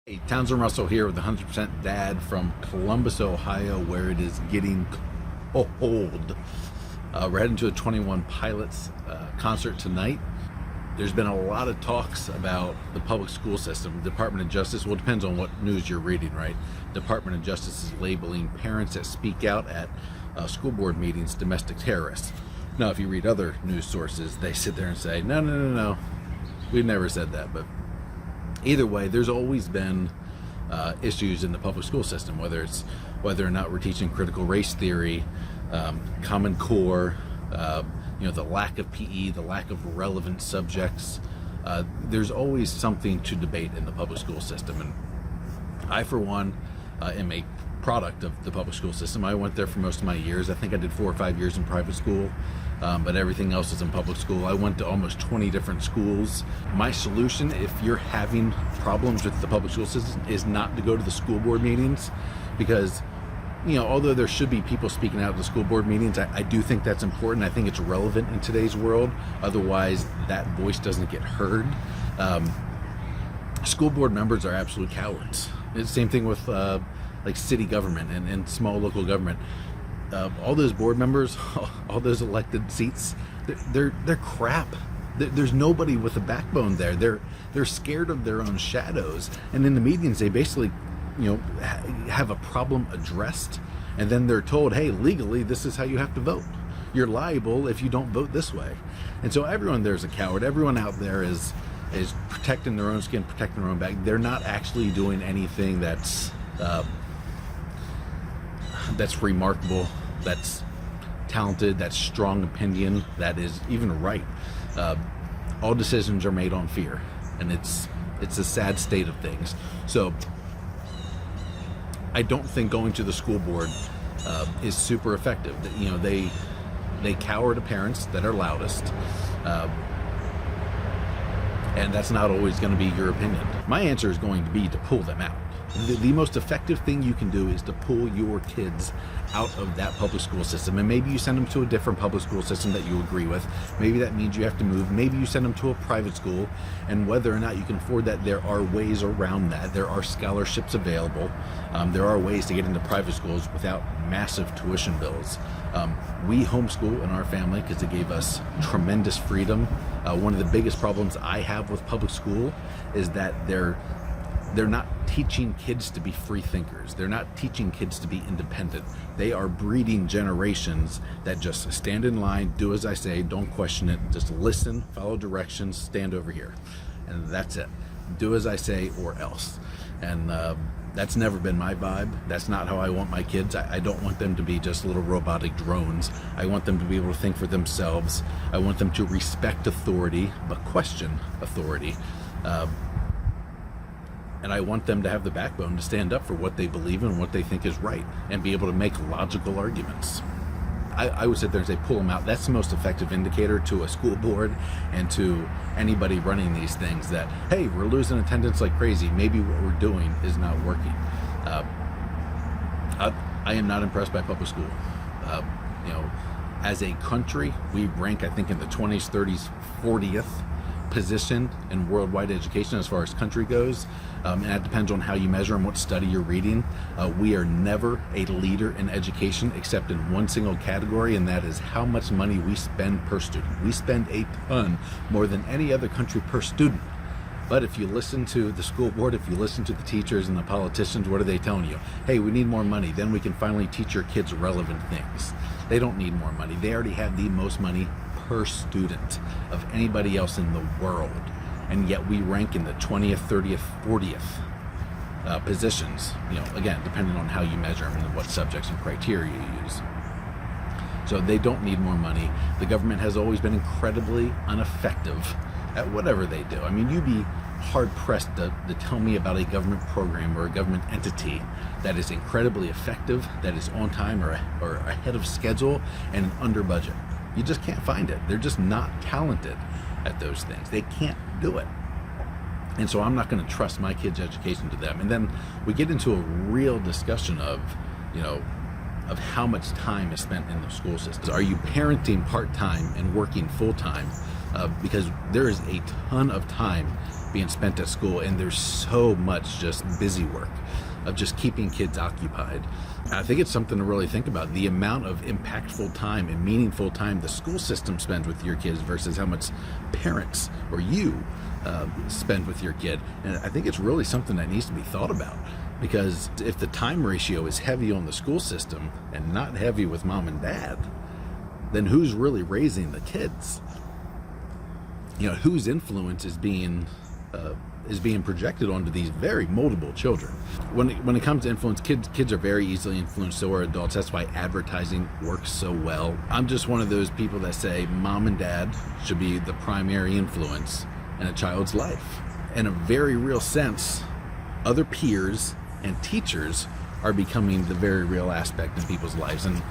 Hey, Townsend Russell here with 100% Dad from Columbus, Ohio, where it is getting cold. We're heading to a 21 Pilots concert tonight. There's been a lot of talks about the public school system. Department of Justice, well, it depends on what news you're reading, right? Department of Justice is labeling parents that speak out at school board meetings domestic terrorists. Now, if you read other news sources, they sit there and say, no, we've never said that. But either way, there's always been issues in the public school system, whether or not we're teaching critical race theory, Common Core, the lack of PE, the lack of relevant subjects. There's always something to debate in the public school system, and I, for one, am a product of the public school system. I went there for most of my years. I think I did 4 or 5 years in private school, but everything else is in public school. I went to almost 20 different schools. My solution, if you're having problems with the public school system, is not to go to the school board meetings, because although there should be people speaking out at the school board meetings, I do think that's important. I think it's relevant in today's world. Otherwise, that voice doesn't get heard. School board members are absolute cowards. It's the same thing with like city government and small local government. All those board members, all those elected seats, they're crap. There's nobody with a backbone there. They're scared of their own shadows. And in the meetings, they basically, have a problem addressed, and then they're told, hey, legally, this is how you have to vote. You're liable if you don't vote this way. And so everyone there's a coward. Everyone out there is protecting their own skin, protecting their own back. They're not actually doing anything that's remarkable, that's talented, that's strong opinion, that is even right. All decisions are made on fear, and it's a sad state of things. So I don't think going to the school board is super effective. They cower to parents that are loudest, and that's not always going to be your opinion. My answer is going to be to pull them out. The most effective thing you can do is to pull your kids out of that public school system, and maybe you send them to a different public school system that you agree with. Maybe that means you have to move. Maybe you send them to a private school, and whether or not you can afford that, there are ways around that. There are scholarships available. There are ways to get into private schools without massive tuition bills. We homeschool in our family because it gave us tremendous freedom. One of the biggest problems I have with public school is that they're not teaching kids to be free thinkers. They're not teaching kids to be independent. They are breeding generations that just stand in line, do as I say, don't question it, just listen, follow directions, stand over here. And that's it. Do as I say or else. And that's never been my vibe. That's not how I want my kids. I don't want them to be just little robotic drones. I want them to be able to think for themselves. I want them to respect authority, but question authority. And I want them to have the backbone to stand up for what they believe in and what they think is right, and be able to make logical arguments. I would sit there and say, pull them out. That's the most effective indicator to a school board and to anybody running these things that, hey, we're losing attendance like crazy. Maybe what we're doing is not working. I am not impressed by public school. As a country, we rank, I think, in the 20s, 30s, 40th position in worldwide education as far as country goes, and that depends on how you measure and what study you're reading. We are never a leader in education except in one single category, and that is how much money we spend per student. We spend a ton more than any other country per student. But if you listen to the school board, if you listen to the teachers and the politicians, what are they telling you? Hey, we need more money, then we can finally teach your kids relevant things. They don't need more money. They already have the most money per student of anybody else in the world, and yet we rank in the 20th, 30th, 40th positions, again, depending on how you measure them and what subjects and criteria you use. So they don't need more money. The government has always been incredibly ineffective at whatever they do. I mean, you'd be hard-pressed to tell me about a government program or a government entity that is incredibly effective, that is on time or ahead of schedule, and under budget. You just can't find it. They're just not talented at those things. They can't do it. And so I'm not going to trust my kids' education to them. And then we get into a real discussion of how much time is spent in the school systems. Are you parenting part-time and working full-time? Because there is a ton of time being spent at school, and there's so much just busy work of just keeping kids occupied. I think it's something to really think about, the amount of impactful time and meaningful time the school system spends with your kids versus how much parents or you spend with your kid. And I think it's really something that needs to be thought about, because if the time ratio is heavy on the school system and not heavy with mom and dad, then who's really raising the kids? Whose influence is being projected onto these very moldable children. When it comes to influence, kids are very easily influenced, so are adults. That's why advertising works so well. I'm just one of those people that say mom and dad should be the primary influence in a child's life. In a very real sense, other peers and teachers are becoming the very real aspect in people's lives, and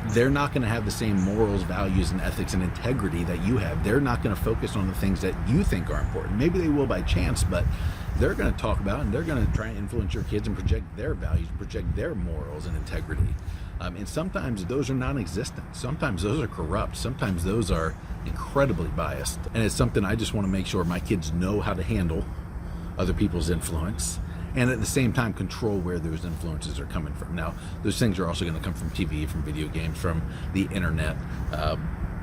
they're not going to have the same morals, values, and ethics and integrity that you have. They're not going to focus on the things that you think are important. Maybe they will by chance, but they're going to talk about and they're going to try and influence your kids and project their values, project their morals and integrity. And sometimes those are non-existent. Sometimes those are corrupt. Sometimes those are incredibly biased. And it's something I just want to make sure my kids know how to handle other people's influence, and at the same time control where those influences are coming from. Now, those things are also going to come from TV, from video games, from the internet.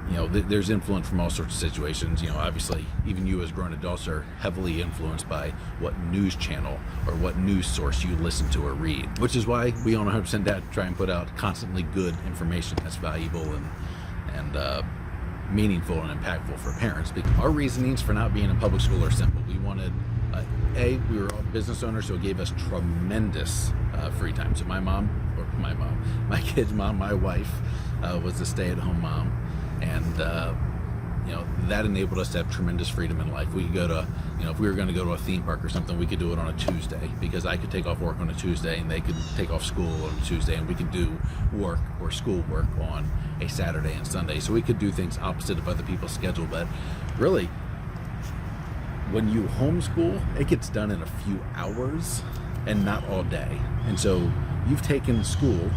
There's influence from all sorts of situations. Obviously, even you as grown adults are heavily influenced by what news channel or what news source you listen to or read, which is why we on 100% Dad try and put out constantly good information that's valuable and meaningful and impactful for parents. Because our reasonings for not being in public school are simple. We wanted we were business owners, so it gave us tremendous free time. So my kid's mom, my wife, was a stay-at-home mom, and that enabled us to have tremendous freedom in life. We could go to, if we were going to go to a theme park or something, we could do it on a Tuesday, because I could take off work on a Tuesday and they could take off school on a Tuesday, and we could do work or school work on a Saturday and Sunday. So we could do things opposite of other people's schedule, but really, when you homeschool, it gets done in a few hours and not all day. And so you've taken a school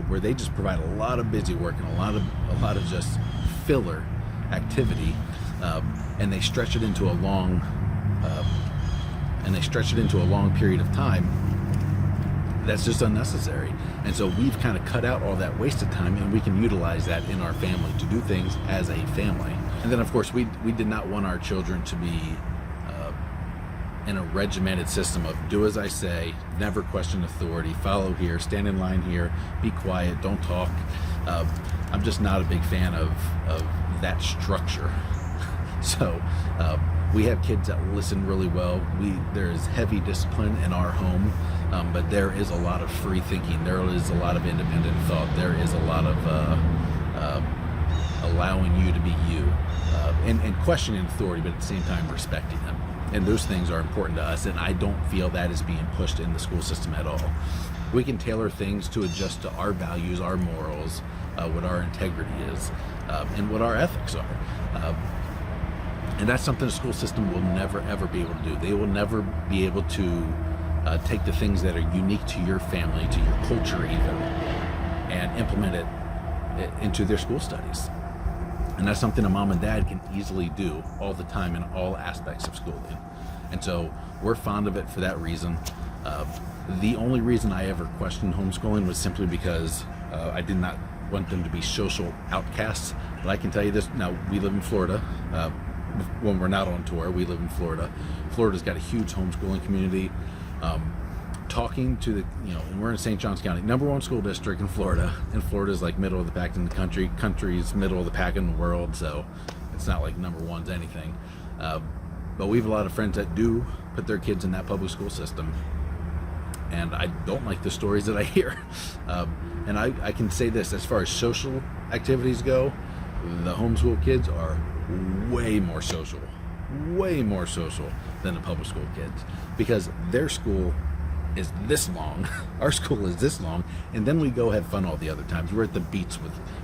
where they just provide a lot of busy work and a lot of just filler activity, and they stretch it into a long period of time. That's just unnecessary. And so we've kind of cut out all that wasted time, and we can utilize that in our family to do things as a family. And then, of course, we did not want our children to be in a regimented system of do as I say, never question authority, follow here, stand in line here, be quiet, don't talk. I'm just not a big fan of that structure. So we have kids that listen really well. There is heavy discipline in our home, but there is a lot of free thinking. There is a lot of independent thought. There is a lot of allowing you to be you, and questioning authority, but at the same time respecting them. And those things are important to us, and I don't feel that is being pushed in the school system at all. We can tailor things to adjust to our values, our morals, what our integrity is, and what our ethics are. And that's something the school system will never, ever be able to do. They will never be able to take the things that are unique to your family, to your culture even, and implement it into their school studies. And that's something a mom and dad can easily do all the time in all aspects of schooling. And so we're fond of it for that reason. The only reason I ever questioned homeschooling was simply because I did not want them to be social outcasts. But I can tell you this, now we live in Florida. When we're not on tour, we live in Florida. Florida's got a huge homeschooling community. Talking to and we're in St. Johns County, #1 school district in Florida, and Florida's like middle of the pack in the country's middle of the pack in the world, so it's not like #1's anything. But we have a lot of friends that do put their kids in that public school system, and I don't like the stories that I hear. And I can say this, as far as social activities go, the homeschool kids are way more social than the public school kids, because their school is this long, our school is this long, and then we go have fun all the other times. We're at the beach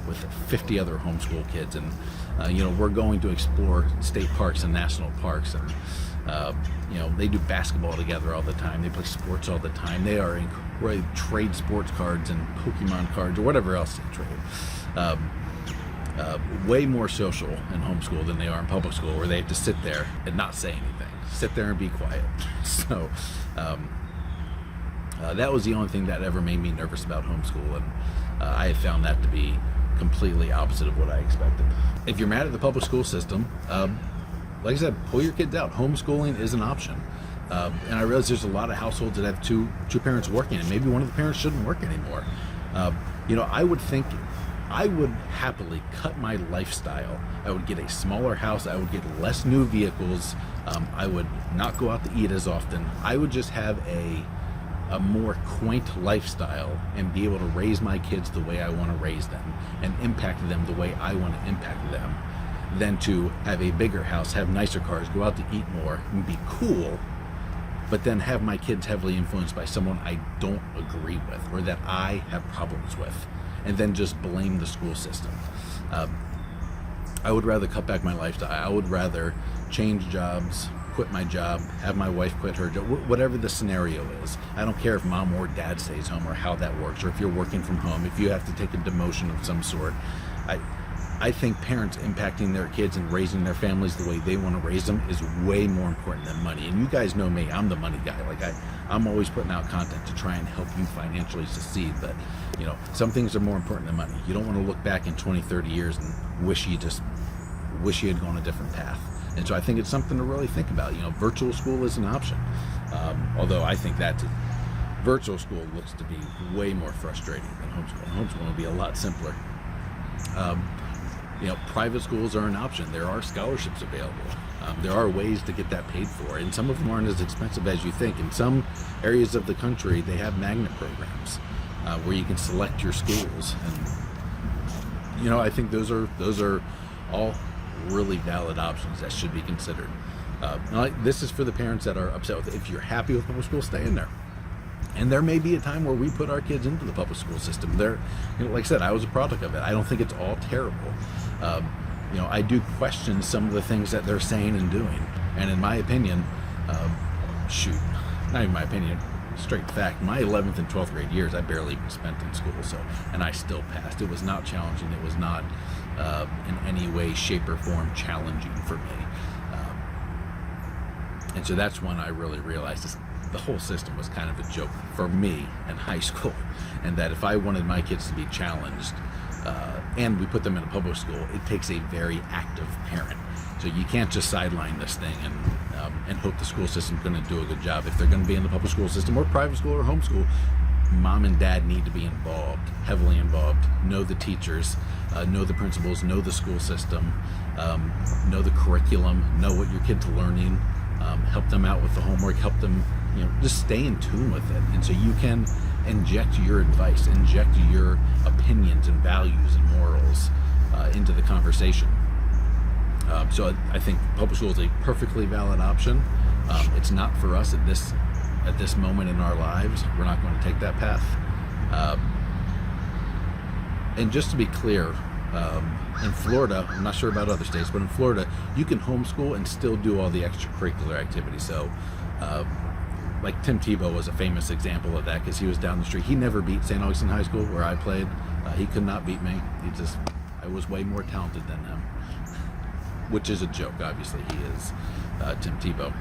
with 50 other homeschool kids, and we're going to explore state parks and national parks, and they do basketball together all the time. They play sports all the time. They are trade sports cards and Pokemon cards or whatever else they trade. way more social in homeschool than they are in public school, where they have to sit there and not say anything, sit there and be quiet. So that was the only thing that ever made me nervous about homeschool, and I have found that to be completely opposite of what I expected. If you're mad at the public school system, like I said, pull your kids out. Homeschooling is an option. And I realize there's a lot of households that have two parents working, and maybe one of the parents shouldn't work anymore. I would happily cut my lifestyle. I would get a smaller house. I would get less new vehicles. I would not go out to eat as often. I would just have a more quaint lifestyle and be able to raise my kids the way I want to raise them and impact them the way I want to impact them, than to have a bigger house, have nicer cars, go out to eat more, and be cool, but then have my kids heavily influenced by someone I don't agree with or that I have problems with, and then just blame the school system. I would rather cut back my lifestyle. I would rather change jobs, quit my job, have my wife quit her job, whatever the scenario is. I don't care if mom or dad stays home or how that works, or if you're working from home, if you have to take a demotion of some sort. I think parents impacting their kids and raising their families the way they want to raise them is way more important than money. And you guys know me, I'm the money guy. Like I'm always putting out content to try and help you financially succeed. But some things are more important than money. You don't want to look back in 20, 30 years and wish you had gone a different path. And so I think it's something to really think about. Virtual school is an option. Although I think that virtual school looks to be way more frustrating than homeschooling. Homeschooling will be a lot simpler. Private schools are an option. There are scholarships available. There are ways to get that paid for, and some of them aren't as expensive as you think. In some areas of the country, they have magnet programs where you can select your schools, and I think those are all really valid options that should be considered. This is for the parents that are upset with it. If you're happy with public school, stay in there. And there may be a time where we put our kids into the public school system. Like I said, I was a product of it. I don't think it's all terrible. I do question some of the things that they're saying and doing. And in my opinion, not even my opinion, straight fact, my 11th and 12th grade years, I barely even spent in school. And I still passed. It was not challenging. It was not in any way, shape, or form challenging for me. And so that's when I really realized the whole system was kind of a joke for me in high school, and that if I wanted my kids to be challenged, and we put them in a public school, it takes a very active parent. So you can't just sideline this thing and hope the school system's going to do a good job. If they're going to be in the public school system or private school or homeschool, mom and dad need to be involved, heavily involved, know the teachers, know the principals, know the school system, know the curriculum, know what your kid's learning, help them out with the homework, help them just stay in tune with it. And so you can inject your advice, inject your opinions and values and morals into the conversation. So I think public school is a perfectly valid option. It's not for us at this moment in our lives. We're not going to take that path. And just to be clear, in Florida, I'm not sure about other states, but in Florida, you can homeschool and still do all the extracurricular activities. So, like Tim Tebow was a famous example of that, because he was down the street. He never beat St. Augustine High School, where I played. He could not beat me. I was way more talented than him, which is a joke. Obviously, he is Tim Tebow.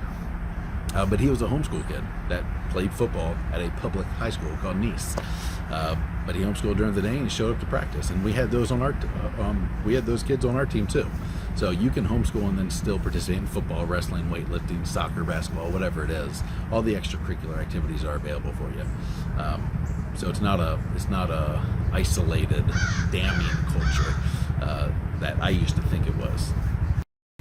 But he was a homeschool kid that played football at a public high school called Nice. But he homeschooled during the day and he showed up to practice. And we had those on we had those kids on our team too. So you can homeschool and then still participate in football, wrestling, weightlifting, soccer, basketball, whatever it is. All the extracurricular activities are available for you. So it's not a isolated, damning culture that I used to think it was.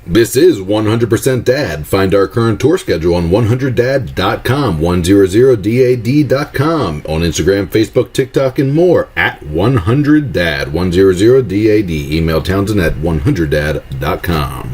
This is 100% Dad. Find our current tour schedule on 100dad.com, 100dad.com, on Instagram, Facebook, TikTok, and more at 100dad, 100dad. Email Townsend at 100dad.com.